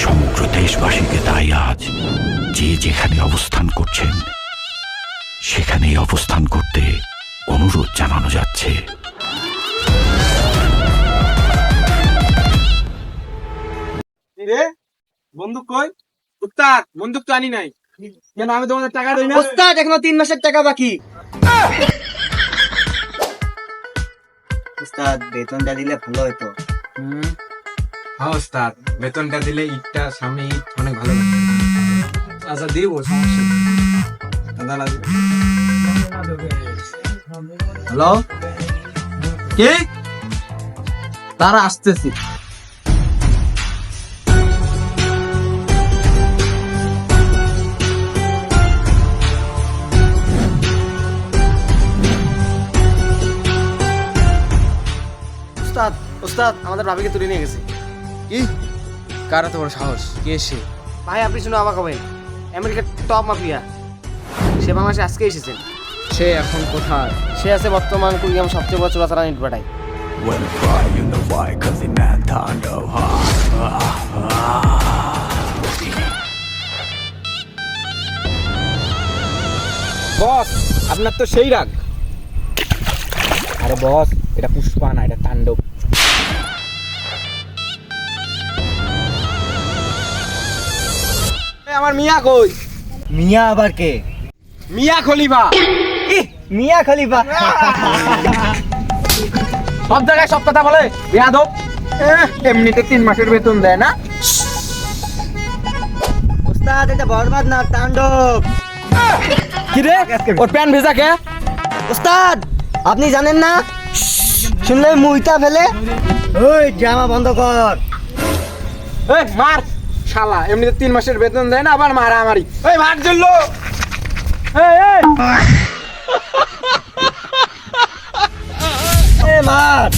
সমগ্র দেশবাসীকে তাই আজ যে যেখানে অবস্থান করছেন সেখানেই অবস্থান করতে অনুরোধ জানানো যাচ্ছে। বন্দুক কই? উস্তাদ বন্দুক তো আনি নাই। কেন আমি তোমাদের টাকা দেই না? ওস্তাদ এখনো 3 মাসের টাকা বাকি। ওস্তাদ বেতনটা দিলে ভালো হতো। হ্যাঁ ওস্তাদ, বেতনটা দিলে ঈদটা সামনে ঈদ অনেক ভালো লাগবে। আচ্ছা দিব, সমস্যা নেই। হ্যালো, কে? তারা আসতেছি। ওস্তাদ ওস্তাদ আমাদের ভাবিকে তুলে নিয়ে গেছে। কি? কার এত বড় সাহস? কে সে? ভাই আপনি শুনে অবাক হবেন, আমেরিকার টপ মাফিয়া। সে বাংলাদেশে আজকে এসেছেন। সে এখন কোথায়? সে আছে বর্তমান কুড়িগ্রাম সবচেয়ে বড় চোরাচালান ইট ভাটায়। বস, আপনার তো সেই রাগ। আরে বস, এটা পুষ্পা না, এটা তাণ্ডব। আমার মিয়া কই? মিয়া আবার কে? মিয়া খলিফা। মিয়া খলিফা। সব জায়গায় সব কথা বলে বেয়াদব। এমনিতে 3 মাসের বেতন দেয় না। ওস্তাদ এটা বরবাদ না, তাণ্ডব। কি রে, ওর প্যান্ট ভেজা কে? ওস্তাদ আপনি জানেন না? শুনলে মুইতা ফেলে। ওই ড্রামা বন্ধ কর। এই মার শালা, এমনিতে 3 মাসের বেতন দেয় না, আবার মারামারি। এই মার জল্লো। এই এ মার।